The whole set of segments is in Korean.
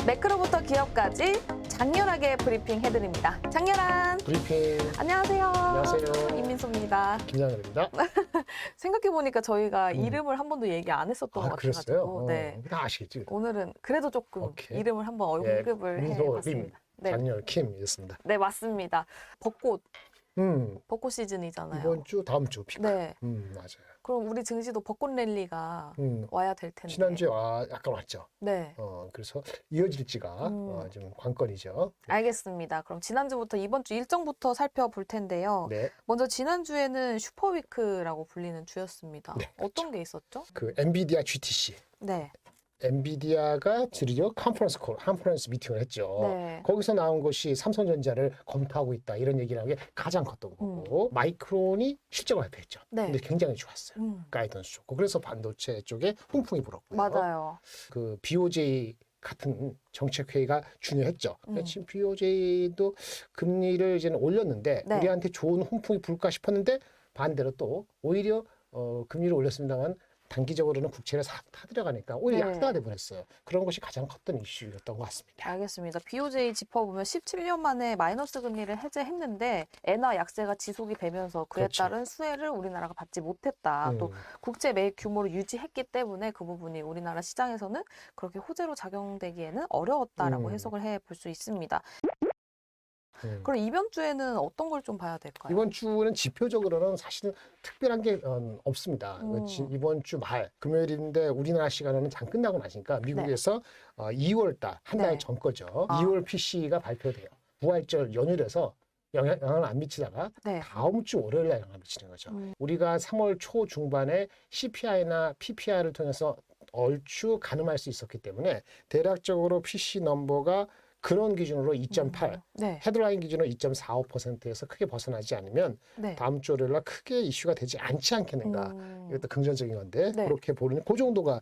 매크로부터 기업까지 장렬하게 브리핑 해드립니다. 장렬한 브리핑. 안녕하세요. 안녕하세요. 임민소입니다. 김양현입니다. 생각해보니까 저희가 이름을 한 번도 얘기 안 했었던 것 그랬어요? 같아가지고 네. 다 아시겠지? 오늘은 그래도 조금 오케이. 이름을 한번 언급을 해봤습니다. 네. 장렬 킴이었습니다. 네, 맞습니다. 벚꽃 시즌이잖아요. 이번 주, 다음 주 피크. 네. 맞아요. 그럼 우리 증시도 벚꽃 랠리가 와야 될 텐데. 지난주에 약간 왔죠. 네. 그래서 이어질지가 좀 관건이죠. 알겠습니다. 그럼 지난주부터 이번 주 일정부터 살펴볼 텐데요. 네. 먼저 지난주에는 슈퍼위크라고 불리는 주였습니다. 네, 어떤 게 있었죠? 그 엔비디아 GTC. 네. 엔비디아가 드디어 컨퍼런스 미팅을 했죠. 네. 거기서 나온 것이 삼성전자를 검토하고 있다 이런 얘기를 한 게 가장 컸던 거고 마이크론이 실적을 발표했죠. 네. 근데 굉장히 좋았어요. 가이던스 좋고 그래서 반도체 쪽에 훈풍이 불었고요. 맞아요. 그 BOJ 같은 정책 회의가 중요했죠. 지금 BOJ도 금리를 이제는 올렸는데 네. 우리한테 좋은 훈풍이 불까 싶었는데 반대로 또 오히려 금리를 올렸습니다만 단기적으로는 국채를 싹 타들어가니까 오히려 네. 약세가 돼버렸어요. 그런 것이 가장 컸던 이슈였던 것 같습니다. 알겠습니다. BOJ 짚어보면 17년 만에 마이너스 금리를 해제했는데 엔화 약세가 지속이 되면서 그에 그렇죠. 따른 수혜를 우리나라가 받지 못했다. 또 국제 매입 규모를 유지했기 때문에 그 부분이 우리나라 시장에서는 그렇게 호재로 작용되기에는 어려웠다라고 해석을 해볼 수 있습니다. 그럼 이번 주에는 어떤 걸 좀 봐야 될까요? 이번 주는 지표적으로는 사실은 특별한 게 없습니다. 이번 주 말 금요일인데 우리나라 시간에는 장 끝나고 나시니까 미국에서 2월 달 한 달 네. 전 거죠. 2월 PC가 발표돼요. 부활절 연휴라서 영향을 안 미치다가 네. 다음 주 월요일 날 영향을 미치는 거죠. 우리가 3월 초 중반에 CPI나 PPI를 통해서 얼추 가늠할 수 있었기 때문에 대략적으로 PC 넘버가 그런 기준으로 2.8, 네. 헤드라인 기준으로 2.45%에서 크게 벗어나지 않으면 네. 다음 주 월요일 날 크게 이슈가 되지 않지 않겠는가. 이것도 긍정적인 건데 네. 그렇게 보는 그 정도가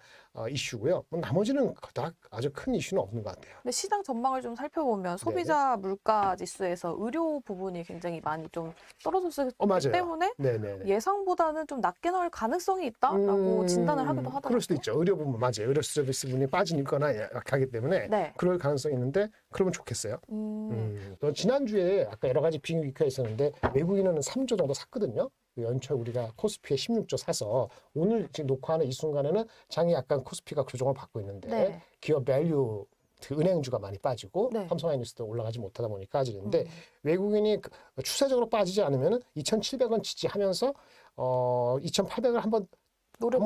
이슈고요. 나머지는 그닥 아주 큰 이슈는 없는 것 같아요. 근데 시장 전망을 좀 살펴보면 소비자 물가 지수에서 의료 부분이 굉장히 많이 좀 떨어졌기 맞아요. 때문에 네네. 예상보다는 좀 낮게 나올 가능성이 있다라고 진단을 하기도 하더라고요. 그럴 수도 있죠. 의료 부분 맞아요. 의료 서비스 분이 빠지거나 약하기 때문에 네. 그럴 가능성이 있는데 그러면 좋겠어요. 또 지난주에 아까 여러 가지 빅위크가 있었는데 외국인은 3조 정도 샀거든요. 연초 우리가 코스피에 16조 사서 오늘 지금 녹화하는 이 순간에는 장이 약간 코스피가 교정을 받고 있는데 네. 기업 밸류 은행주가 많이 빠지고 네. 삼성하이닉스도 올라가지 못하다 보니까 빠지는데 외국인이 추세적으로 빠지지 않으면 2,700원 지지하면서 2,800을 한번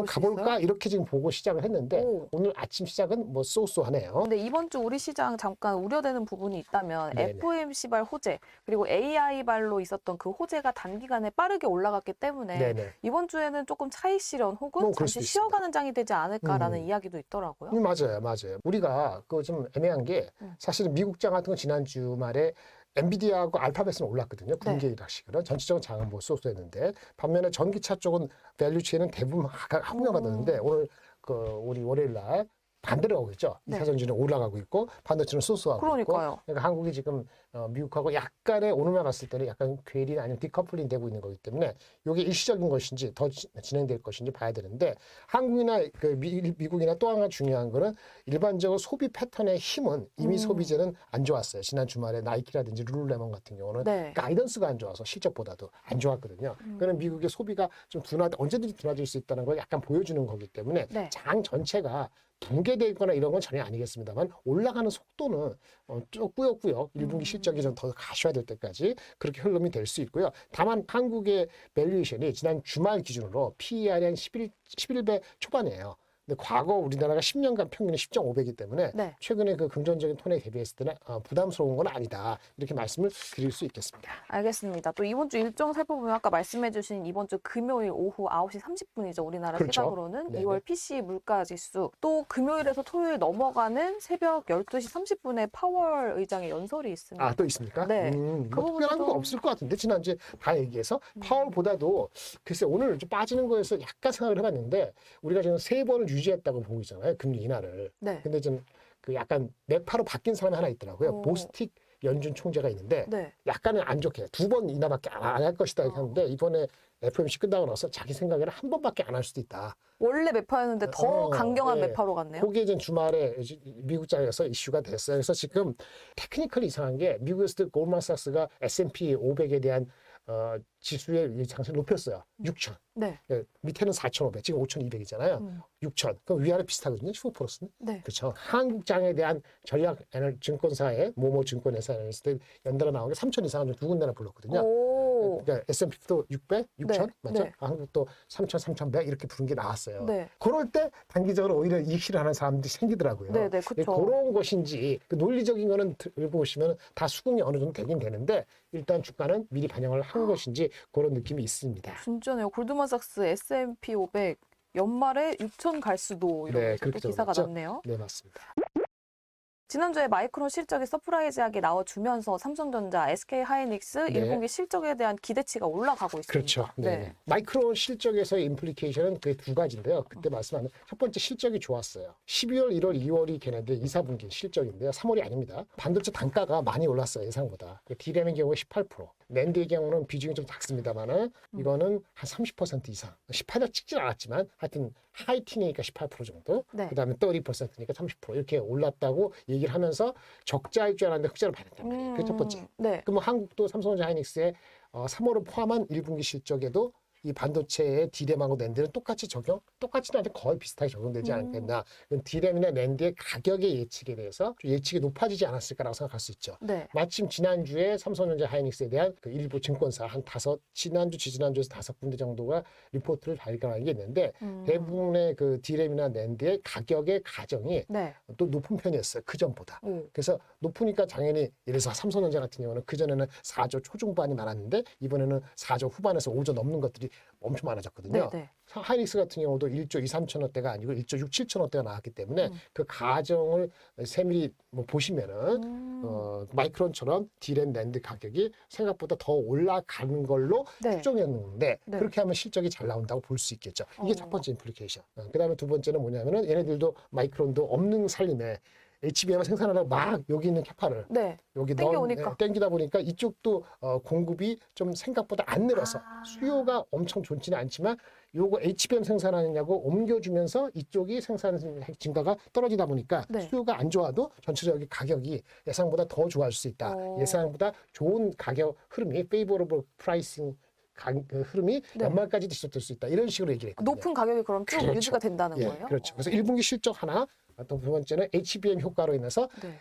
가볼까 이렇게 지금 보고 시작을 했는데 오늘 아침 시작은 뭐 쏘쏘하네요. 근데 이번 주 우리 시장 잠깐 우려되는 부분이 있다면 네네. FOMC발 호재 그리고 AI발로 있었던 그 호재가 단기간에 빠르게 올라갔기 때문에 네네. 이번 주에는 조금 차익 실현 혹은 뭐 그럴 잠시 수도 쉬어가는 장이 되지 않을까라는 이야기도 있더라고요. 맞아요. 우리가 그 좀 애매한 게 사실은 미국장 같은 건 지난 주말에 엔비디아하고 알파벳은 올랐거든요. 분기 일학식으로 전체적인 장은 못 쏘쏘했는데 반면에 전기차 쪽은 밸류체는 대부분 합류하던데 오늘 우리 월요일 날 반대로 하고 있죠. 네. 이차전지는 올라가고 있고 반도체는 쏘쏘하고 그러니까요. 있고 그러니까 한국이 지금 미국하고 약간의 오늘만 봤을 때는 약간 괴리 아니면 디커플링 되고 있는 거기 때문에 이게 일시적인 것인지 더 진행될 것인지 봐야 되는데 한국이나 미국이나 또 하나 중요한 거는 일반적으로 소비 패턴의 힘은 이미 소비재는 안 좋았어요. 지난 주말에 나이키라든지 룰루레몬 같은 경우는 네. 가이던스가 안 좋아서 실적보다도 안 좋았거든요. 그는 미국의 소비가 좀 언제든지 둔화될 수 있다는 걸 약간 보여주는 거기 때문에 네. 장 전체가 붕괴되거나 이런 건 전혀 아니겠습니다만 올라가는 속도는 쭉 꾸역꾸역 1분기 실적이 좀 더 가셔야 될 때까지 그렇게 흐름이 될 수 있고요. 다만 한국의 밸류에이션이 지난 주말 기준으로 PER이 한 11배 초반이에요. 근데 과거 우리나라가 10년간 평균이 10.5배이기 때문에 네. 최근에 그 긍정적인 톤에 대비했을 때는 부담스러운 건 아니다. 이렇게 말씀을 드릴 수 있겠습니다. 알겠습니다. 또 이번 주 일정 살펴보면 아까 말씀해주신 이번 주 금요일 오후 9시 30분이죠. 우리나라 그렇죠. 시각으로는 네네. 2월 PC 물가지수 또 금요일에서 토요일 넘어가는 새벽 12시 30분에 파월 의장의 연설이 있습니다. 또 있습니까? 네. 뭐 그 특별한 거 부분도- 없을 것 같은데 지난주에 다 얘기해서 파월보다도 글쎄 오늘 좀 빠지는 거에서 약간 생각을 해봤는데 우리가 지금 3번을 유지했다고 보고 있잖아요. 금리 인하를. 네. 근데 좀 그 약간 매파로 바뀐 사람이 하나 있더라고요. 오. 보스틱 연준 총재가 있는데 네. 약간은 안 좋게 2번 인하밖에 안 할 것이다 이렇게 하는데 이번에 FOMC 끝나고 나서 자기 생각에는 한 번밖에 안 할 수도 있다. 원래 매파였는데 더 강경한 예. 매파로 갔네요. 그게 이제 주말에 미국장에서 이슈가 됐어요. 그래서 지금 테크니컬이 이상한 게 미국에서도 골드만삭스가 S&P 500에 대한 지수의 장세를 높였어요. 6천. 네. 예, 밑에는 4,500, 지금 5,200이잖아요. 6천. 그럼 위아래 비슷하거든요. 15%는. 네. 그렇죠. 한국장에 대한 전략 증권사의 모모 증권회사 애널리스트 연달아 나온 게 3천 이상은 두 군데나 불렀거든요. 오. 그러니까 S&P도 600, 6천 네, 맞죠? 네. 한국도 3천, 3,100 이렇게 부른 게 나왔어요. 네. 그럴 때 단기적으로 오히려 이익실을 하는 사람들이 생기더라고요. 네, 네, 그쵸. 그런 것인지 그 논리적인 거는 읽어보시면 다 수긍이 어느 정도 되긴 되는데 일단 주가는 미리 반영을 한 것인지 그런 느낌이 있습니다. 진짜네요. 골드만삭스 S&P 500 연말에 6천 갈 수도 네, 이러면서 또 그렇게 기사가 들어갔죠? 났네요. 네, 맞습니다. 지난주에 마이크론 실적이 서프라이즈하게 나와주면서 삼성전자, SK하이닉스 네. 1분기 실적에 대한 기대치가 올라가고 있습니다. 그렇죠. 네. 마이크론 실적에서의 임플리케이션은 그 두 가지인데요. 그때 말씀하신 첫 번째 실적이 좋았어요. 12월, 1월, 2월이 걔네들 2, 4분기 실적인데요. 3월이 아닙니다. 반도체 단가가 많이 올랐어요. 예상보다. D램의 경우에 18%. 낸드의 경우는 비중이 좀 작습니다만은 이거는 한 30% 이상. 18을 찍진 않았지만 하여튼 하이틴이니까 18% 정도. 네. 그다음에 30%니까 30% 이렇게 올랐다고 얘기를 하면서 적자일 줄 알았는데 흑자를 받았단 말이에요. 그게 첫 번째. 네. 그럼 한국도 삼성전자 하이닉스의 3월을 포함한 1분기 실적에도 이 반도체의 D램하고 낸드는 똑같지는 않은데 거의 비슷하게 적용되지 않겠나. D램이나 낸드의 가격의 예측에 대해서 좀 예측이 높아지지 않았을까라고 생각할 수 있죠. 네. 마침 지난주에 삼성전자 하이닉스에 대한 그 일부 증권사 한 지난주에서 5군데 정도가 리포트를 발간한 게 있는데 대부분의 그 D램이나 낸드의 가격의 가정이 네. 또 높은 편이었어요. 그전보다. 오. 그래서 높으니까 당연히 예를 들어서 삼성전자 같은 경우는 그전에는 4조 초중반이 많았는데 이번에는 4조 후반에서 5조 넘는 것들이 엄청 많아졌거든요. 네, 네. 하이닉스 같은 경우도 1조 2, 3천원대가 아니고 1조 6, 7천원대가 나왔기 때문에 그 가정을 세밀히 뭐 보시면은 마이크론처럼 D램 낸드 가격이 생각보다 더 올라가는 걸로 네. 추정했는데 네. 그렇게 하면 실적이 잘 나온다고 볼 수 있겠죠. 이게 어. 첫 번째 임플리케이션. 그다음에 두 번째는 뭐냐면은 얘네들도 마이크론도 없는 살림에 HBM을 생산하려고 막 여기 있는 캐파를 네. 여기 땡겨오니까. 땡기다 보니까 이쪽도 공급이 좀 생각보다 안 늘어서 수요가 엄청 좋지는 않지만 요거 HBM 생산하느냐고 옮겨주면서 이쪽이 생산 증가가 떨어지다 보니까 네. 수요가 안 좋아도 전체적인 가격이 예상보다 더 좋아질 수 있다. 예상보다 좋은 가격 흐름이 favorable pricing 그 흐름이 네. 연말까지도 지속될 수 있다. 이런 식으로 얘기를 했거든요. 높은 가격이 그럼 쭉 그렇죠. 유지가 된다는 예, 거예요? 그렇죠. 그래서 1분기 실적 하나, 또 두 번째는 HBM 효과로 인해서 네.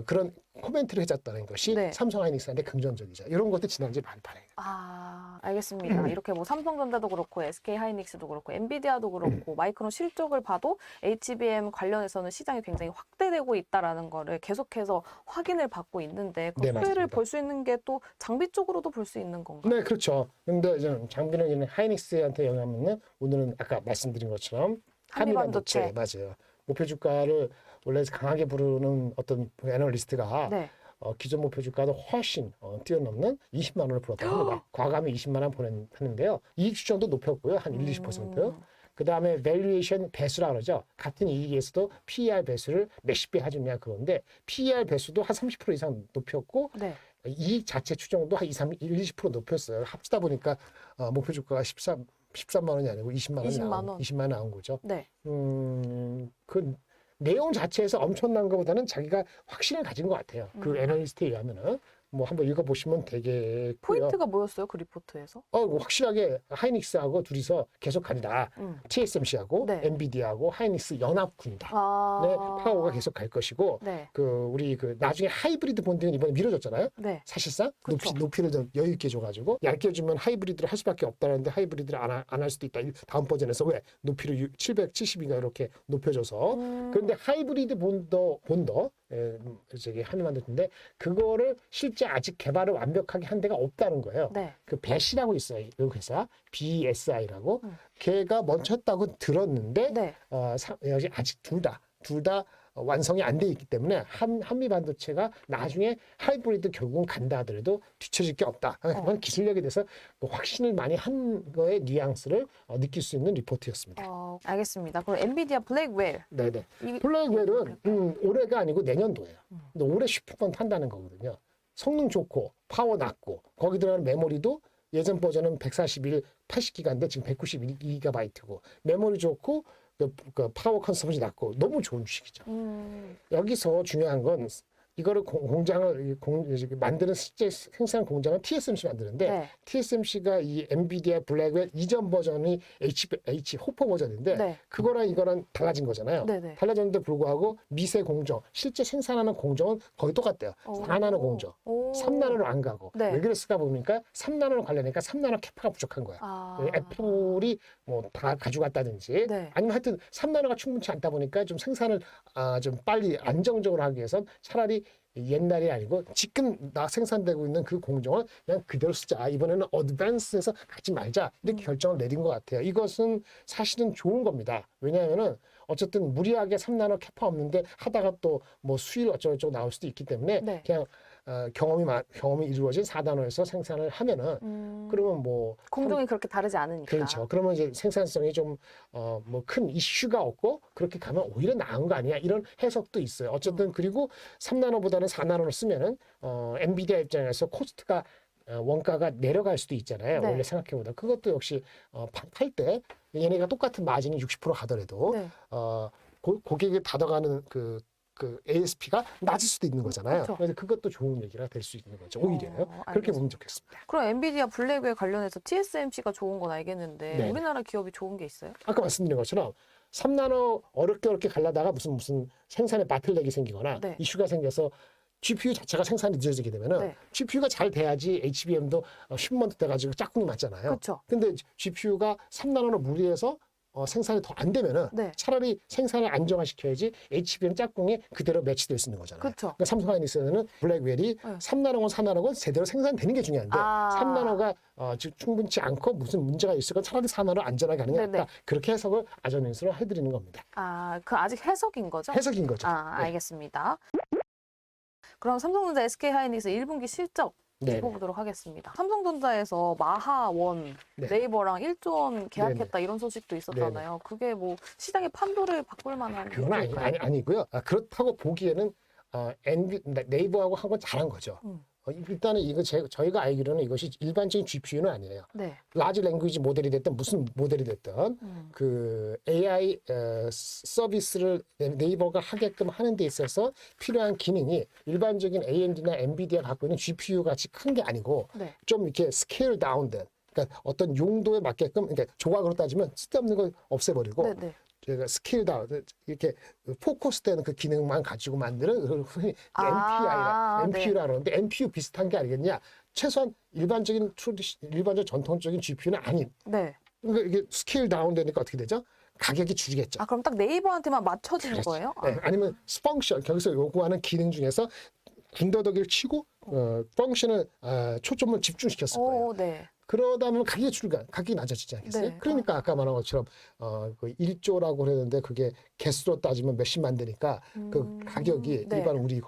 그런 코멘트를 해줬다는 것이 네. 삼성 하이닉스한테 긍정적이죠. 이런 것도 지난주에 많이 발행했어요. 알겠습니다. 이렇게 뭐 삼성전자도 그렇고 SK하이닉스도 그렇고 엔비디아도 그렇고 마이크론 실적을 봐도 HBM 관련해서는 시장이 굉장히 확대되고 있다라는 거를 계속해서 확인을 받고 있는데 그 네, 확대를 맞습니다. 볼 수 있는 게 또 장비 쪽으로도 볼 수 있는 건가요? 네, 그렇죠. 근데 이제 장비는 이제 하이닉스한테 영향은 오늘은 아까 말씀드린 것처럼 한미반도체. 맞아요. 목표 주가를 원래 강하게 부르는 어떤 애널리스트가 네. 기존 목표 주가도 훨씬 뛰어넘는 20만 원을 불었다고 합니다. 과감히 20만 원 보냈는데요. 이익 추정도 높였고요. 한 1, 20%. 그다음에 밸류에이션 배수라 그러죠. 같은 이익에서도 PER 배수를 몇십 배 하느냐 그건데 PER 배수도 한 30% 이상 높였고 네. 이익 자체 추정도 한 20% 높였어요. 합치다 보니까 목표 주가가 13만 원이 아니고 20만 원이 20만 원. 20만 원 나온 거죠. 네. 그 내용 자체에서 엄청난 것보다는 자기가 확신을 가진 것 같아요. 그 애널리스트에 의하면은 뭐 한번 읽어보시면 되겠고요. 포인트가 뭐였어요? 그 리포트에서? 확실하게 하이닉스하고 둘이서 계속 간다. TSMC하고 네. 엔비디아하고 하이닉스 연합군이다. 아. 네, 파워가 계속 갈 것이고 네. 우리 나중에 하이브리드 본딩은 이번에 미뤄졌잖아요. 네. 사실상 그쵸. 높이를 좀 여유 있게 줘가지고 얇게 주면 하이브리드를 할 수밖에 없다는데 하이브리드를 안 할 수도 있다. 다음 버전에서 왜 높이를 770인가 이렇게 높여줘서 그런데 하이브리드 본더 저기 한미반도체인데 그거를 실제 아직 개발을 완벽하게 한 데가 없다는 거예요. 네. 그 배시라고 있어요. 이 회사 BSI라고 걔가 먼저 했다고 들었는데 네. 여기 아직 둘 다 완성이 안 돼 있기 때문에 한미 반도체가 나중에 하이브리드 결국은 간다 하더라도 뒤처질 게 없다. 그건 기술력에 대해서 확신을 많이 한 거의 뉘앙스를 느낄 수 있는 리포트였습니다. 알겠습니다. 그럼 엔비디아 블랙웰. 네네. 블랙웰은 올해가 아니고 내년도예요. 근데 올해 슈퍼펀트 한다는 거거든요. 성능 좋고 파워 낮고 거기 들어가는 메모리도 예전 버전은 141, 80기가인데 지금 192GB고 메모리 좋고 그 파워 컨섬션이 낮고 너무 좋은 주식이죠. 여기서 중요한 건 이거를 공장을 만드는 실제 생산 공장은 TSMC 만드는데 네. TSMC가 이 엔비디아 블랙웰 이전 버전이 H 호퍼 버전인데 네. 그거랑 이거랑 달라진 거잖아요. 네네. 달라졌는데 불구하고 미세 공정, 실제 생산하는 공정은 거의 똑같대요. 4나노 공정. 3나노로 안 가고. 네. 왜 그랬을까 보니까 3나노로 가려니까 3나노 캐파가 부족한 거야. 애플이 뭐 다 가져갔다든지 네. 아니면 하여튼 3나노가 충분치 않다 보니까 좀 생산을 좀 빨리 안정적으로 하기 위해선 차라리 옛날이 아니고 지금 생산되고 있는 그 공정을 그냥 그대로 쓰자. 이번에는 어드밴스에서 가지 말자. 이렇게 결정을 내린 것 같아요. 이것은 사실은 좋은 겁니다. 왜냐하면은 어쨌든 무리하게 3나노 캐파 없는데 하다가 또 뭐 수율 어쩌고저쩌고 나올 수도 있기 때문에 네. 그냥 경험이 이루어진 4나노에서 생산을 하면은 그러면 뭐 공정이 그렇게 다르지 않으니까. 그렇죠. 그러면 이제 생산성이 좀 뭐 큰 이슈가 없고 그렇게 가면 오히려 나은 거 아니야? 이런 해석도 있어요. 어쨌든 그리고 3나노보다는 4나노를 쓰면은 엔비디아 입장에서 코스트가 원가가 내려갈 수도 있잖아요. 네. 원래 생각해보다 그것도 역시 팔 때 얘네가 똑같은 마진이 60% 가더라도 네. 고객이 받아가는 그 ASP가 낮을 수도 있는 거잖아요. 그렇죠. 그래서 그것도 좋은 얘기가 될 수 있는 거죠. 오히려요. 그렇게 알겠습니다. 보면 좋겠습니다. 그럼 엔비디아 블랙웰 관련해서 TSMC가 좋은 건 알겠는데 네. 우리나라 기업이 좋은 게 있어요? 아까 말씀드린 것처럼 3나노 어렵게 가려다가 무슨 생산에 바틀렉이 생기거나 네. 이슈가 생겨서 GPU 자체가 생산이 늦어지게 되면은 네. GPU가 잘 돼야지 HBM도 10만 돼가지고 짝꿍이 맞잖아요. 그렇죠. 근데 GPU가 3나노로 무리해서 생산이 더 안 되면은 네. 차라리 생산을 안정화시켜야지 HBM 짝꿍이 그대로 매치될 수 있는 거잖아요. 그렇죠. 그러니까 삼성 하이닉스는 블랙웰이 3나노건 4나노건 제대로 생산되는 게 중요한데 3나노가 충분치 않고 무슨 문제가 있을까 차라리 4나노 안전하게 하는 게 네네. 낫다. 그렇게 해석을 아전인수로 해드리는 겁니다. 그 아직 해석인 거죠? 해석인 거죠. 네. 알겠습니다. 그럼 삼성전자 SK하이닉스 1분기 실적 네. 짚어보도록 하겠습니다. 삼성전자에서 마하원 네. 네이버랑 1조 원 계약했다 이런 소식도 있었잖아요. 그게 뭐 시장의 판도를 바꿀 만한 그건 일일까요? 아니고요. 그렇다고 보기에는 네이버하고 한 건 잘한 거죠. 일단은 이거 저희가 알기로는 이것이 일반적인 GPU는 아니에요. 네. 라지 랭귀지 모델이 됐든 무슨 모델이 됐든 그 AI 서비스를 네이버가 하게끔 하는 데 있어서 필요한 기능이 일반적인 AMD나 엔비디아 갖고 있는 GPU 같이 큰 게 아니고 네. 좀 이렇게 스케일 다운된 그러니까 어떤 용도에 맞게끔 그러니까 조각으로 따지면 쓸데없는 걸 없애버리고 네네. 제가 스케일 다운 이렇게 포커스되는 그 기능만 가지고 만드는 그걸 흔히 NPU라 그러는데 NPU 비슷한 게 아니겠냐? 최소한 일반적인 전통적인 GPU는 아닌. 네. 그러니까 이게 스케일 다운되니까 어떻게 되죠? 가격이 줄이겠죠. 그럼 딱 네이버한테만 맞춰지는 그렇죠. 거예요? 네, 아니면 펑션 거기서 요구하는 기능 중에서 군더더기를 치고 펑션을 초점을 집중시켰을 거예요. 네. 그러다 보면 가격이 낮아지지 않겠어요? 네. 그러니까 아까 말한 것처럼 그 1조라고 그랬는데 그게 개수로 따지면 몇십만 되니까 그 가격이 네. 일반 우리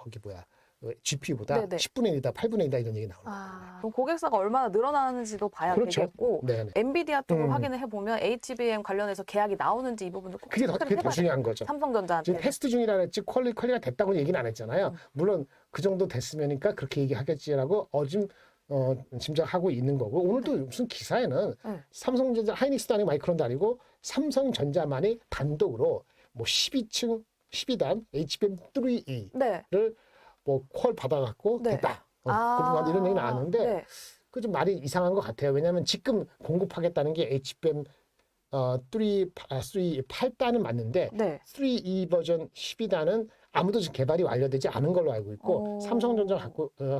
GPU보다 네네. 10분의 1이다, 8분의 1이다 이런 얘기 나오는 거예요. 그럼 고객사가 얼마나 늘어나는지도 봐야 그렇죠. 되겠고 네네. 엔비디아 쪽을 확인을 해보면 HBM 관련해서 계약이 나오는지 이 부분도 꼭 그게 체크를 더 해봐야 중요한 거죠. 삼성전자한테. 지금 테스트 중이라 했지 퀄리가 됐다고 얘기는 안 했잖아요. 물론 그 정도 됐으면니까 그렇게 얘기하겠지라고 짐작하고 있는 거고 오늘도 무슨 기사에는 삼성전자 하이닉스도 아니고 마이크론도 아니고 삼성전자만이 단독으로 뭐 12단 HBM3E를 네. 뭐 퀄 받아갖고 네. 됐다. 이런 얘기 나왔는데 네. 그 좀 말이 이상한 것 같아요. 왜냐하면 지금 공급하겠다는 게 HBM 8단은 맞는데 네. 3E 버전 12단은 아무도 지금 개발이 완료되지 않은 걸로 알고 있고 삼성전자가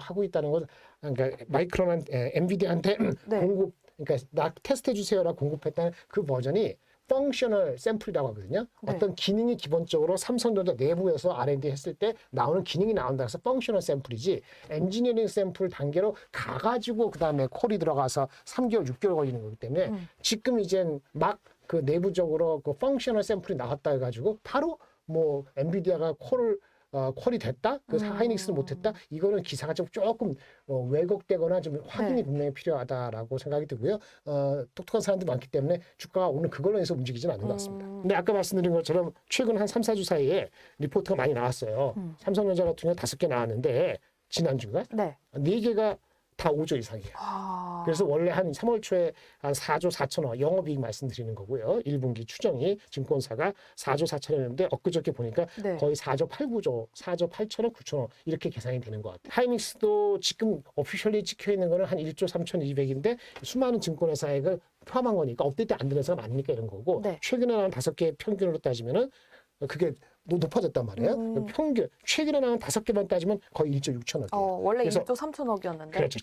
하고 있다는 건 그러니까 마이크론한테 엔비디아한테 네. 그러니까 나 테스트해 주세요라고 공급했다는 그 버전이 펑셔널 샘플이라고 하거든요. 네. 어떤 기능이 기본적으로 삼성전자 내부에서 R&D 했을 때 나오는 기능이 나온다 해서 펑셔널 샘플이지 엔지니어링 샘플 단계로 가가지고 그다음에 콜이 들어가서 3개월, 6개월 걸리는 거기 때문에 지금 이젠 막 그 내부적으로 그 펑셔널 샘플이 나왔다 해가지고 바로 뭐 엔비디아가 콜이 됐다? 하이닉스는 못했다? 이거는 기사가 조금 왜곡되거나 좀 확인이 분명히 필요하다라고 생각이 들고요. 똑똑한 사람도 많기 때문에 주가가 오늘 그걸로 해서 움직이지는 않는 것 같습니다. 근데 아까 말씀드린 것처럼 최근 한 3, 4주 사이에 리포트가 많이 나왔어요. 삼성전자 같은 경우 5개 나왔는데 지난주가 네. 4개가 다 5조 이상이에요. 아. 그래서 원래 한 3월 초에 한 4조 4천억 영업이익 말씀드리는 거고요. 1분기 추정이 증권사가 4조 4천억이었는데 엊그저께 보니까 네. 거의 4조 8구조, 4조 8천억, 9천억 이렇게 계산이 되는 것 같아요. 하이닉스도 지금 오피셜리 찍혀 있는 거는 한 1조 3,200인데 수많은 증권회사액을 포함한 거니까 업데이트 안 되는 회사가 많으니까 이런 거고 네. 최근에 나온 5개 평균으로 따지면은 그게 높아졌단 말이에요. 평균 최근에 나온 5개만 따지면 거의 1조 6천억이에요. 원래 그래서 1조 3천억이었는데. 그렇죠.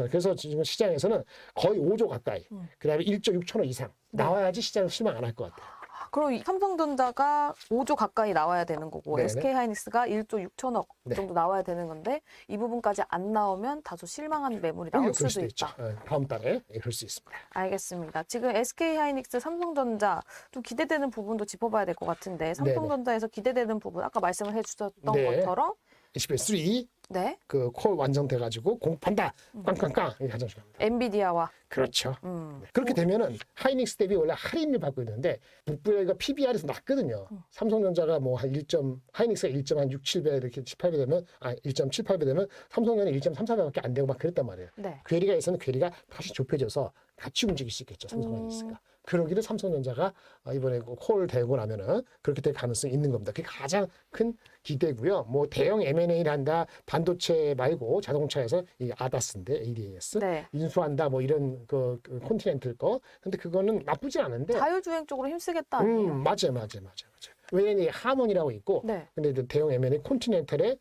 그래서 지금 시장에서는 거의 5조 가까이, 그다음에 1조 6천억 이상 나와야지 시장을 실망 안 할 것 같아요. 그럼 이 삼성전자가 5조 가까이 나와야 되는 거고 네네. SK하이닉스가 1조 6천억 네. 정도 나와야 되는 건데 이 부분까지 안 나오면 다소 실망한 매물이 나올 그럴 수도 있죠. 있다. 다음 달에 그럴 수 있습니다. 알겠습니다. 지금 SK하이닉스, 삼성전자 좀 기대되는 부분도 짚어봐야 될 것 같은데 삼성전자에서 기대되는 부분 아까 말씀을 해주셨던 네. 것처럼 HBM3 네, 그 콜 완성돼가지고 공판다 꽝꽝꽝 이게 가장 중요합니다. 엔비디아와 그렇죠. 네. 그렇게 되면은 하이닉스 대비 원래 할인을 받고 있는데 북부가 PBR에서 낮거든요. 삼성전자가 뭐 한 1점 하이닉스가 1.6, 7배 이렇게 18배 되면 1.78배 되면 삼성전자는 1.34배밖에 안 되고 막 그랬단 말이에요. 네. 괴리가 있으면 괴리가 다시 좁혀져서 같이 움직일 수 있겠죠. 삼성하이닉스가. 그러기를 삼성전자가 이번에 콜 되고 나면은 그렇게 될 가능성이 있는 겁니다. 그게 가장 큰 기대고요. 뭐 대형 M&A를 한다. 반도체 말고 자동차에서 이 아다스인데 ADAS 네. 인수한다. 뭐 이런 그 콘티넨탈 거. 근데 그거는 나쁘지 않은데. 자율주행 쪽으로 힘쓰겠다 아니에요? 맞아요. 왜냐면 하모니라고 있고. 네. 근데 이제 대형 M&A 콘티넨탈에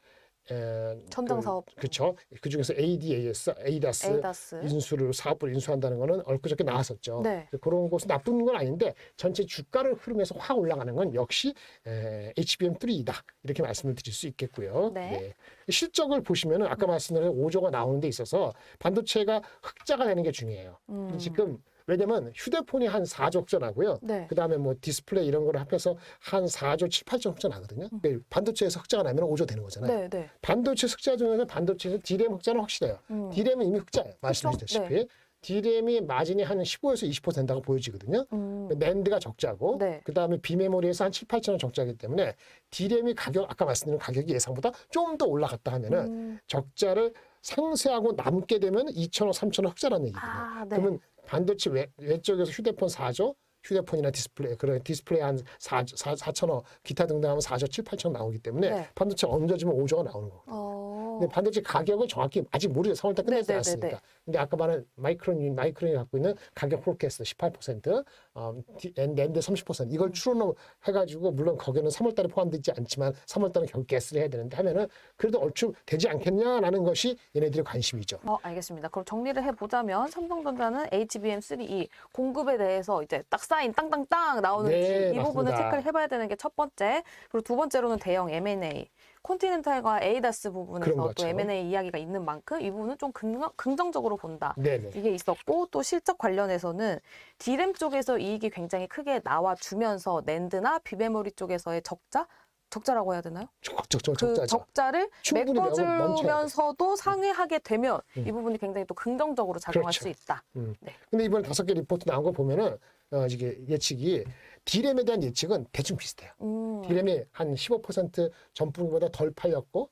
전장 사업. 그렇죠. 그 중에서 ADAS, ADAS 인수를 사업을 인수한다는 거는 엊그저께 나왔었죠. 네. 그런 것은 나쁜 건 아닌데 전체 주가를 흐름에서 확 올라가는 건 역시 HBM3이다 이렇게 말씀을 드릴 수 있겠고요. 네. 실적을 보시면은 아까 말씀드린 5조가 나오는 데 있어서 반도체가 흑자가 되는 게 중요해요. 지금 왜냐면 휴대폰이 한 4조 흑자 나고요. 네. 그다음에 뭐 디스플레이 이런 거를 합해서 한 4조 7, 8조 흑자 나거든요. 반도체에서 흑자가 나면 5조 되는 거잖아요. 네, 네. 반도체 흑자 중에서 반도체에서 D램 흑자는 확실해요. D램은 이미 흑자예요. 말씀드렸다시피. 네. D램이 마진이 한 15에서 20% 된다고 보여지거든요. 낸드가 적자고 네. 그다음에 비메모리에서 한 7, 8천 원 적자이기 때문에 D램이 가격 아까 말씀드린 가격이 예상보다 좀 더 올라갔다 하면은 적자를 상쇄하고 남게 되면 2천억, 3천억 흑자라는 얘기거든요. 네. 그러면 반도체 외쪽에서 휴대폰 4조, 휴대폰이나 디스플레이, 그런 디스플레이 한 4천억, 기타 등등 하면 4조 7, 8천억 나오기 때문에 네. 반도체 얹어지면 5조가 나오는 거거든요. 근데 반도체 가격을 정확히 아직 모르죠. 3월달 끝나지 네, 네, 않았으니까. 네, 네. 근데 아까 말한 마이크론이 갖고 있는 가격 포캐스트 18%, 낸드 30% 이걸 추론을 해가지고 물론 거기는 3월달에 포함되지 않지만 3월달은 결국 개스를 해야 되는데 하면은 그래도 얼추 되지 않겠냐라는 것이 얘네들의 관심이죠. 알겠습니다. 그럼 정리를 해보자면 삼성전자는 HBM3E 공급에 대해서 이제 딱 사인 땅땅땅 나오는지 네, 이 부분을 맞습니다. 체크를 해봐야 되는 게 첫 번째. 그리고 두 번째로는 대형 M&A. 콘티넨탈과 에이다스 그런 부분에서 거죠. 또 M&A 이야기가 있는 만큼 이 부분은 좀 긍정적으로 본다. 네네. 이게 있었고 또 실적 관련해서는 D램 쪽에서 이익이 굉장히 크게 나와주면서 낸드나 비메모리 쪽에서의 적자라고 해야 되나요? 그 그 적자를 충분히 메꿔주면서도 상회하게 되면 이 부분이 굉장히 또 긍정적으로 작용할 그렇죠. 수 있다. 네. 근데 이번에 5개 리포트 나온 거 보면은 이게 예측이 D램에 대한 예측은 대충 비슷해요. D램이 한 15% 전분기보다 덜 팔렸고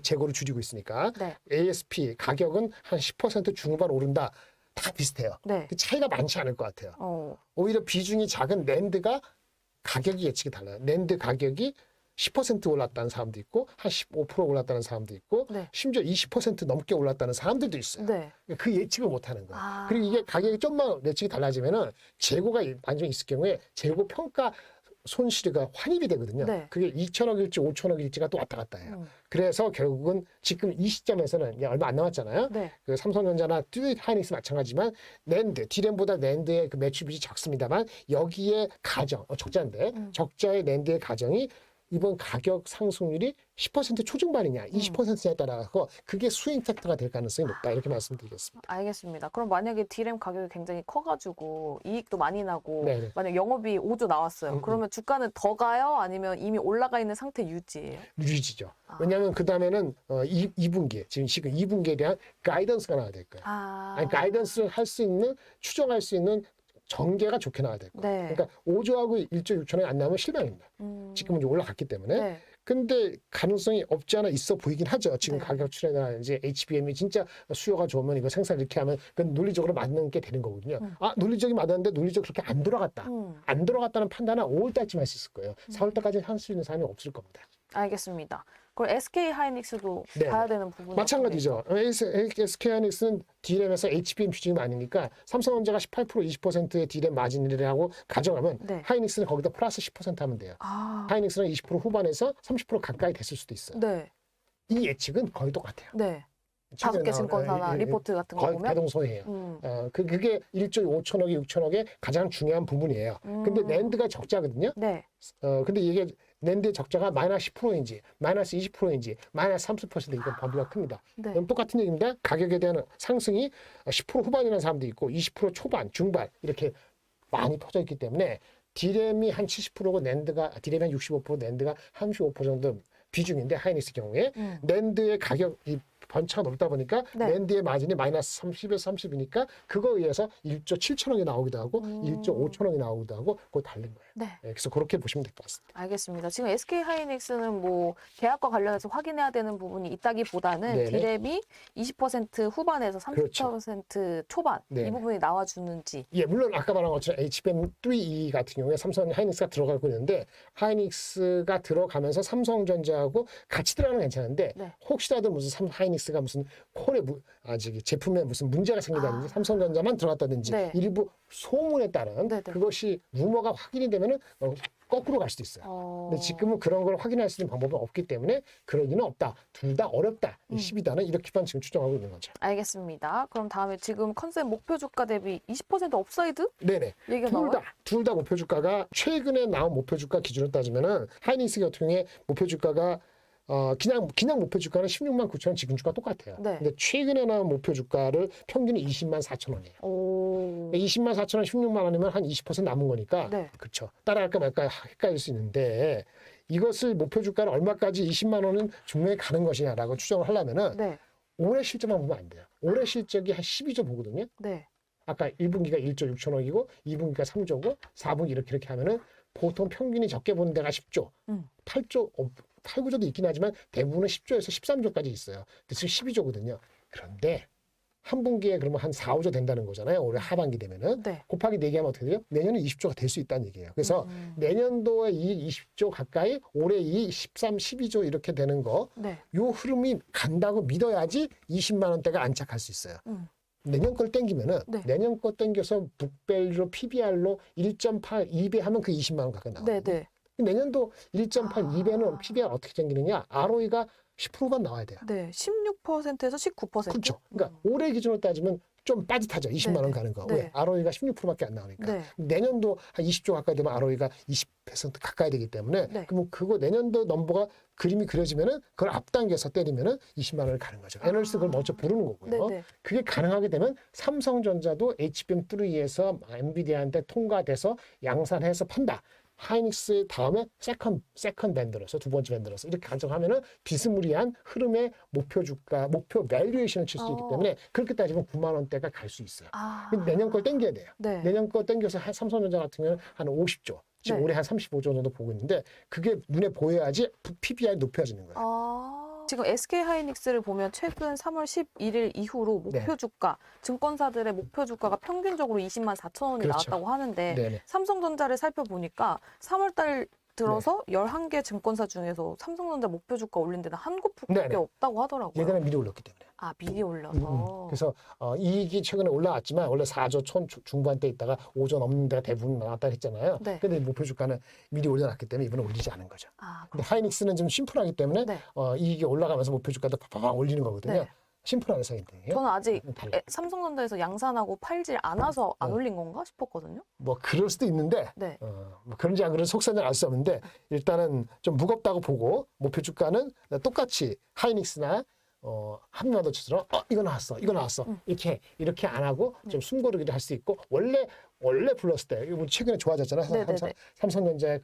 재고를 줄이고 있으니까 네. ASP 가격은 한 10% 중후반 오른다. 다 비슷해요. 네. 그 차이가 많지 않을 것 같아요. 오히려 비중이 작은 낸드가 가격이 예측이 달라요. 낸드 가격이 10% 올랐다는 사람도 있고 한 15% 올랐다는 사람도 있고 네. 심지어 20% 넘게 올랐다는 사람들도 있어요. 네. 그 예측을 못하는 거예요. 그리고 이게 가격이 좀만 예측이 달라지면은 재고가 완전히 있을 경우에 재고 평가 손실가 환입이 되거든요. 네. 그게 2천억일지 5천억일지가 또 왔다 갔다 해요. 그래서 결국은 지금 이 시점에서는 이제 얼마 안 남았잖아요. 네. 그 삼성전자나 하이닉스 마찬가지지만 낸드, D램보다 낸드의 그 매출 비율이 적습니다만 여기에 적자인데 적자의 낸드의 가정이 이번 가격 상승률이 10% 초중반이냐 20%냐에 따라서 그게 스윙 팩터가 될 가능성이 높다 이렇게 말씀드리겠습니다. 알겠습니다. 그럼 만약에 D램 가격이 굉장히 커가지고 이익도 많이 나고 네네. 만약 영업이 5조 나왔어요. 그러면 주가는 더 가요? 아니면 이미 올라가 있는 상태 유지예요? 유지죠. 왜냐하면 그 다음에는 2분기 지금 2분기에 대한 가이던스가 나와야 될 거예요. 아니, 가이던스를 할 수 있는 추정할 수 있는 전개가 좋게 나와야 될 거예요. 네. 그러니까 5조하고 1조 6천원이 안 나오면 실망입니다. 지금은 이제 올라갔기 때문에 네. 근데 가능성이 없지 않아 있어 보이긴 하죠. 지금 네. 가격 추세나 이제 HBM이 진짜 수요가 좋으면 이거 생산 이렇게 하면 그건 논리적으로 맞는 게 되는 거거든요. 논리적이 맞았는데 논리적으로 그렇게 안 돌아갔다. 안 돌아갔다는 판단은 5월 달쯤 할 수 있을 거예요. 4월 달까지 할 수 있는 사람이 없을 겁니다. 알겠습니다. 그럼 SK 하이닉스도 네. 봐야 되는 부분이 마찬가지죠. SK하이닉스는 D램에서 HBM 비중이 많으니까 삼성전자가 18% 20%의 D램 마진을 하고 가져가면 네. 하이닉스는 거기다 플러스 10% 하면 돼요. 아, 하이닉스는 20% 후반에서 30% 가까이 됐을 수도 있어요. 네, 이 예측은 거의 똑같아요. 네. 최근에 5개 증권사나 나온, 리포트 같은 거 거의 보면 대동소이해요. 그게 1조 5천억이 6천억의 가장 중요한 부분이에요. 근데 낸드가 적자거든요. 네, 근데 이게 낸드의 적자가 마이너스 10%인지 마이너스 20%인지 마이너스 30% 이건 범위가 큽니다. 네. 그럼 똑같은 얘기입니다. 가격에 대한 상승이 10% 후반이라는 사람도 있고 20% 초반, 중반 이렇게 많이 퍼져 있기 때문에 D램이 한 70%고 낸드가 D램이 한 65%, 낸드가 35% 정도 비중인데 하이닉스 경우에 낸드의 가격이 번차가 높다 보니까 네. 낸드의 마진이 마이너스 30에서 30이니까 그거에 의해서 1조 7천억이 나오기도 하고 1조 5천억이 나오기도 하고 그거 다른 거예요. 네. 그래서 그렇게 보시면 될 것 같습니다. 알겠습니다. 지금 SK 하이닉스는 뭐 계약과 관련해서 확인해야 되는 부분이 있다기보다는 네네. D램이 20% 후반에서 30% 그렇죠. 초반 네네. 이 부분이 나와주는지. 예, 물론 아까 말한 것처럼 HBM3E 같은 경우에 삼성 하이닉스가 들어가고 있는데 하이닉스가 들어가면서 삼성전자하고 같이 들어가는 건 괜찮은데 네. 혹시라도 무슨 하이닉스가 무슨 콜에 제품에 무슨 문제가 생기다든지 삼성전자만 들어갔다든지 네. 일부 소문에 따른 네네. 그것이 루머가 확인이 되면은 거꾸로 갈 수도 있어요. 근데 지금은 그런 걸 확인할 수 있는 방법은 없기 때문에 그럴 리는 없다. 둘 다 어렵다. 12단은 이렇게만 지금 추정하고 있는 거죠. 알겠습니다. 그럼 다음에 지금 컨셉 목표 주가 대비 20% 업사이드 네네. 얘기가 나와요? 둘 다 목표 주가가 최근에 나온 목표 주가 기준으로 따지면은 하이닉스 같은 경우에 목표 주가가 그냥 목표 주가는 16만 9천 원 지금 주가 똑같아요. 네. 근데 최근에 나온 목표 주가를 평균이 20만 4천 원이에요. 오. 20만 4천 원 16만 원이면 한 20% 남은 거니까 네. 그렇죠. 따라갈까 말까 헷갈릴 수 있는데 이것을 목표 주가를 얼마까지 20만 원은 중매에 가는 것이냐라고 추정을 하려면은 네. 올해 실적만 보면 안 돼요. 올해 실적이 한 12조 보거든요. 네. 아까 1분기가 1조 6천억이고 2분기가 3조고 4분기 이렇게 하면은 보통 평균이 적게 보는 데가 10조, 8조, 8, 9조도 있긴 하지만 대부분은 10조에서 13조까지 있어요. 지금 12조거든요. 그런데 한 분기에 그러면 한 4, 5조 된다는 거잖아요. 올해 하반기 되면은. 네. 곱하기 4개 하면 어떻게 돼요? 내년에 20조가 될 수 있다는 얘기예요. 그래서 내년도에 이 20조 가까이 올해 이 13, 12조 이렇게 되는 거 네. 요 흐름이 간다고 믿어야지 20만 원대가 안착할 수 있어요. 내년 걸 땡기면은 네. 내년 거 땡겨서 북밸류로 PBR로 1.8, 2배 하면 그 20만 원 가까이 나와요. 네. 네. 내년도 1.8, 2배는 PBR 어떻게 땡기느냐? ROE가 10%가 나와야 돼요. 네. 16%에서 19%. 그렇죠. 그러니까 올해 기준으로 따지면 좀 빠듯하죠. 20만 원 네네. 가는 거. 네. 왜? ROE가 16%밖에 안 나오니까. 네. 내년도 한 20조 가까이 되면 ROE가 20% 가까이 되기 때문에 네. 그럼 그거 내년도 넘버가 그림이 그려지면은 그걸 앞당겨서 때리면은 20만 원을 가는 거죠. 애널리스트 그걸 먼저 부르는 거고요. 네네. 그게 가능하게 되면 삼성전자도 HBM3에서 엔비디아한테 통과돼서 양산해서 판다. 하이닉스 다음에 세컨 밴더로서 두 번째 밴더로서 이렇게 가정하면은 비스무리한 흐름의 목표 주가, 목표 밸류에이션을 칠 수 있기 때문에 그렇게 따지면 9만 원대가 갈 수 있어요. 근데 내년 걸 땡겨야 돼요. 네. 내년 거 땡겨서 삼성전자 같은 경우는 한 50조, 지금 네. 올해 한 35조 정도 보고 있는데 그게 눈에 보여야지 PBR이 높여지는 거예요. 지금 SK 하이닉스를 보면 최근 3월 11일 이후로 목표 네. 주가, 증권사들의 목표 주가가 평균적으로 20만 4천 원이 그렇죠. 나왔다고 하는데 네네. 삼성전자를 살펴보니까 3월 달 들어서 네. 11개 증권사 중에서 삼성전자 목표 주가 올린 데는 한 곳밖에 네네. 없다고 하더라고요. 예전에 미리 올렸기 때문에. 아, 미리 올려서. 그래서 이익이 최근에 올라왔지만 원래 4조 천 중반대 있다가 5조 넘는 데가 대부분 나왔다 했잖아요. 네. 근데 목표 주가는 미리 올려놨기 때문에 이번에 올리지 않은 거죠. 아, 근데 하이닉스는 좀 심플하기 때문에 네. 이익이 올라가면서 목표 주가도 팍팍 올리는 거거든요. 네. 심플한 회사인데. 저는 아직 달라요. 삼성전자에서 양산하고 팔질 않아서 안 올린 건가 싶었거든요. 뭐 그럴 수도 있는데 네. 뭐 그런지 안 그런지 속사는 알 수 없는데 일단은 좀 무겁다고 보고 목표 주가는 똑같이 하이닉스나 한미화도처럼 이거 나왔어 이렇게 안 하고 좀 숨고르기를 할 수 있고 원래 불렀을 때 이거 최근에 좋아졌잖아요. 네네네. 삼성전자의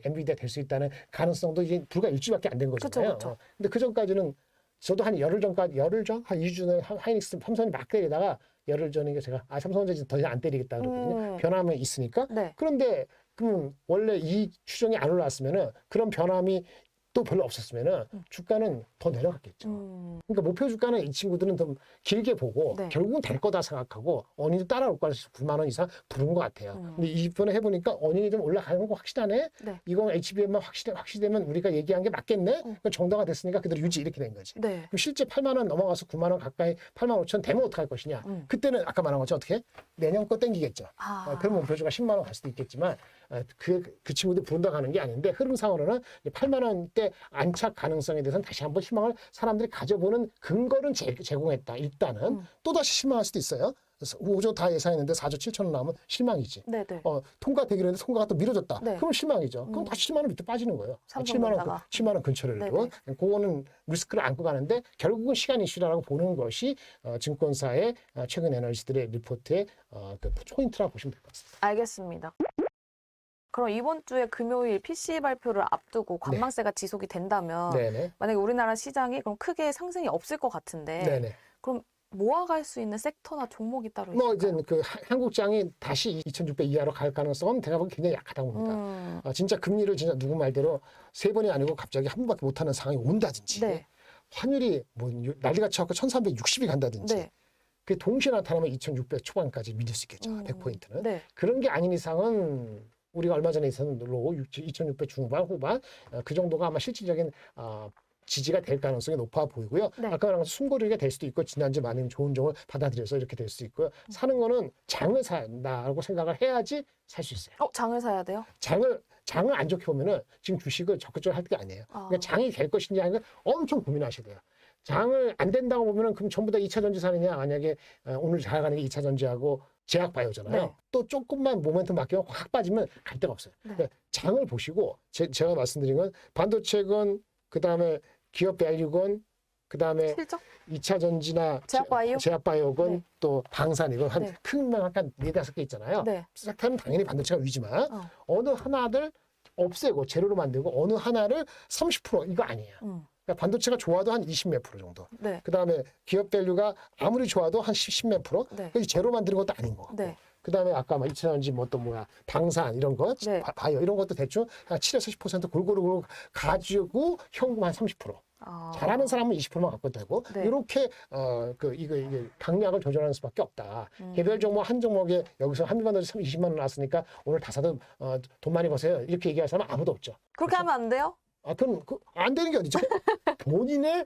엔비디아 될 수 있다는 가능성도 이제 불과 일주일밖에 안 된 거잖아요. 그쵸. 근데 그 전까지는 저도 한 열흘 전, 한 2주 전에 하이닉스 삼성이 막 때리다가 열흘 전에 제가 삼성전자 이제 더 이상 안 때리겠다 그러거든요. 변함이 있으니까. 네. 그런데 그럼 원래 이 추정이 안 올라왔으면은 그런 변함이 또 별로 없었으면은 주가는 더 내려갔겠죠. 그러니까 목표 주가는 이 친구들은 좀 길게 보고 네. 결국은 될 거다 생각하고 어닝이 따라올 거라 9만 원 이상 부른 것 같아요. 근데 이번에 해보니까 어닝이 좀 올라가는 거 확실하네. 네. 이건 HBM만 확실되면 우리가 얘기한 게 맞겠네. 그럼 정당화 됐으니까 그대로 유지 이렇게 된 거지. 네. 그럼 실제 8만 원 넘어가서 9만 원 가까이 8만 5천 되면 어떡할 것이냐. 그때는 아까 말한 것처럼 어떻게 내년 거 땡기겠죠. 별 목표주가 10만 원 갈 수도 있겠지만 그 친구들 부른다 가는 게 아닌데 흐름상으로는 8만 원대 안착 가능성에 대해서는 다시 한번 희망을 사람들이 가져보는 근거는 제공했다. 일단은 또다시 실망할 수도 있어요. 5조 다 예상했는데 4조 7천 원 나오면 실망이지. 네네. 통과되기로 했는데 통과가 또 미뤄졌다. 네. 그럼 실망이죠. 그럼 다시 10만 원 밑에 빠지는 거예요. 7만 원 근처를 네네. 도 그거는 리스크를 안고 가는데 결국은 시간 이슈라고 보는 것이 증권사의 최근 애널리스트들의 리포트의 그 포인트라고 보시면 될 것 같습니다. 알겠습니다. 그럼 이번 주에 금요일 PCE 발표를 앞두고 관망세가 지속이 된다면 네네. 만약에 우리나라 시장이 그럼 크게 상승이 없을 것 같은데 네네. 그럼 모아갈 수 있는 섹터나 종목이 따로 뭐 있을까요? 이제 그 한국장이 다시 2,600 이하로 갈 가능성은 제가 보기엔 굉장히 약하다고 봅니다. 진짜 금리를 진짜 누구 말대로 세 번이 아니고 갑자기 한 번밖에 못하는 상황이 온다든지 네. 환율이 뭐 난리가 쳐갖고 1,360이 간다든지 네. 그게 동시에 나타나면 2,600 초반까지 믿을 수 있겠죠. 100포인트는. 네. 그런 게 아닌 이상은 우리가 얼마 전에 있었던 로 2,600 중반 후반 그 정도가 아마 실질적인 지지가 될 가능성이 높아 보이고요. 네. 아까 말한 숨고르기가 될 수도 있고 지난주 많은 좋은 종을 받아들여서 이렇게 될 수 있고요. 사는 거는 장을 산다고 생각을 해야지 살 수 있어요. 장을 사야 돼요? 장을 안 좋게 보면은 지금 주식을 적극적으로 할 게 아니에요. 그러니까 장이 될 것인지 아닌가 엄청 고민하셔야 돼요. 장을 안 된다고 보면은 그럼 전부 다 2차 전지 사느냐? 만약에 오늘 잘 가는 게 2차 전지하고 제약바이오잖아요. 네. 또 조금만 모멘텀 바뀌면 확 빠지면 갈 데가 없어요. 네. 그러니까 장을 보시고 제가 말씀드린 건 반도체건 그다음에 기업 밸류건 그다음에 실적? 2차 전지나 제약바이오? 네. 또 방산이건 한 네. 큰 명 약간 4-5개 있잖아요. 네. 섹터는 당연히 반도체가 위지만 어느 하나를 없애고 제로로 만들고 어느 하나를 30% 이거 아니에요. 그러니까 반도체가 좋아도 한 20 몇 프로 정도. 네. 그다음에 기업 밸류가 아무리 좋아도 한 10 몇 프로. 네. 그래서 제로 만드는 것도 아닌 거고. 네. 그다음에 아까 막 2차 전지 뭐 또 뭐야 방산 이런 거 네. 바이오 이런 것도 대충 한 7에서 10% 골고루 가지고 현금 한 30%. 잘하는 사람은 20%만 갖고 되고 네. 이렇게 이게 강약을 조절하는 수밖에 없다. 개별 종목 한 종목에 여기서 한 비만 더 20만 원 나왔으니까 오늘 다 사도 돈 많이 버세요. 이렇게 얘기할 사람은 아무도 없죠. 그렇게 하면 안 돼요? 그럼 안 되는 게 어디죠? 본인의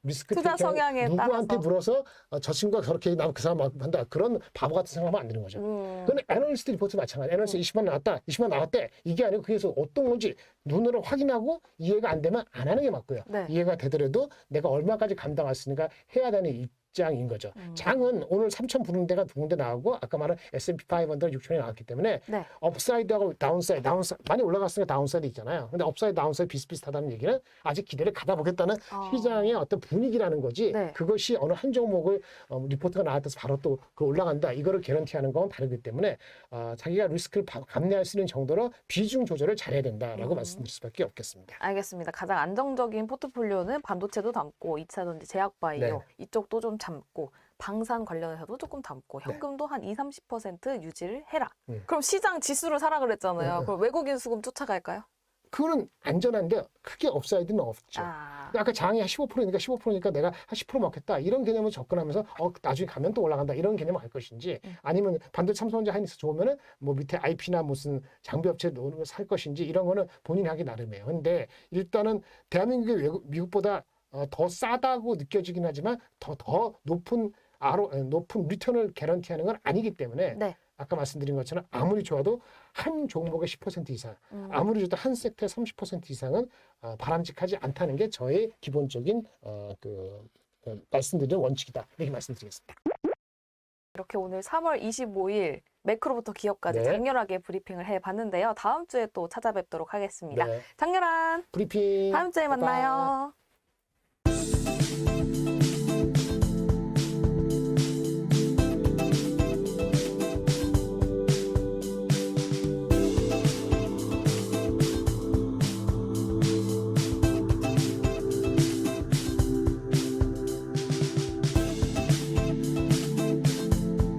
리스크 투자 성향에 누구한테 따라서. 물어서 저 친구가 저렇게 나면 그 사람 한다. 그런 바보 같은 생각하면 안 되는 거죠. 그건 애널리스트 리포트 마찬가지. 애널리스트 20만 나왔다. 20만 나왔대. 이게 아니고 그래서 어떤 건지 눈으로 확인하고 이해가 안 되면 안 하는 게 맞고요. 네. 이해가 되더라도 내가 얼마까지 감당할 수 있으니까 해야 되는 입장인 거죠. 장은 오늘 3천 부른 데가 두 군데 나오고 아까 말한 S&P 500 6천이 나왔기 때문에 네. 업사이드하고 다운사이드 많이 올라갔으니까 다운사이드 있잖아요. 근데 업사이드 다운사이드 비슷비슷하다는 얘기는 아직 기대를 가다보겠다는 시장의 어떤 분위기라는 거지. 네. 그것이 어느 한 종목을 리포트가 나왔다서 바로 또 그 올라간다. 이거를 개런티하는 건 다르기 때문에 자기가 리스크를 감내할 수 있는 정도로 비중 조절을 잘해야 된다라고 말씀드릴 수밖에 없겠습니다. 알겠습니다. 가장 안정적인 포트폴리오는 반도체도 담고 2차 전지 제약바이오 네. 이쪽도 좀 담고 방산 관련해서도 조금 담고 현금도 한 20-30% 유지를 해라. 그럼 시장 지수를 사라 그랬잖아요. 그럼 외국인 수금 쫓아갈까요? 그거는 안전한데 크게 업사이드는 없죠. 아까 장이 한 15%니까 15%니까 내가 한 10% 먹겠다. 이런 개념으로 접근하면서 나중에 가면 또 올라간다. 이런 개념을 할 것인지 아니면 반도체 삼성전자 하이닉스 좋으면은 뭐 밑에 IP나 무슨 장비업체 노는 걸 살 것인지 이런 거는 본인이 하기 나름이에요. 근데 일단은 대한민국이 미국보다 더 싸다고 느껴지긴 하지만 더 높은 리턴을 개런티하는 건 아니기 때문에 네. 아까 말씀드린 것처럼 아무리 좋아도 한 종목의 10% 이상, 아무리 좋아도 한 섹터의 30% 이상은 바람직하지 않다는 게 저의 기본적인 말씀드리는 원칙이다. 이렇게 말씀드리겠습니다. 이렇게 오늘 3월 25일 매크로부터 기업까지 네. 장렬하게 브리핑을 해봤는데요. 다음 주에 또 찾아뵙도록 하겠습니다. 네. 장렬한 브리핑. 다음 주에 빠빠. 만나요.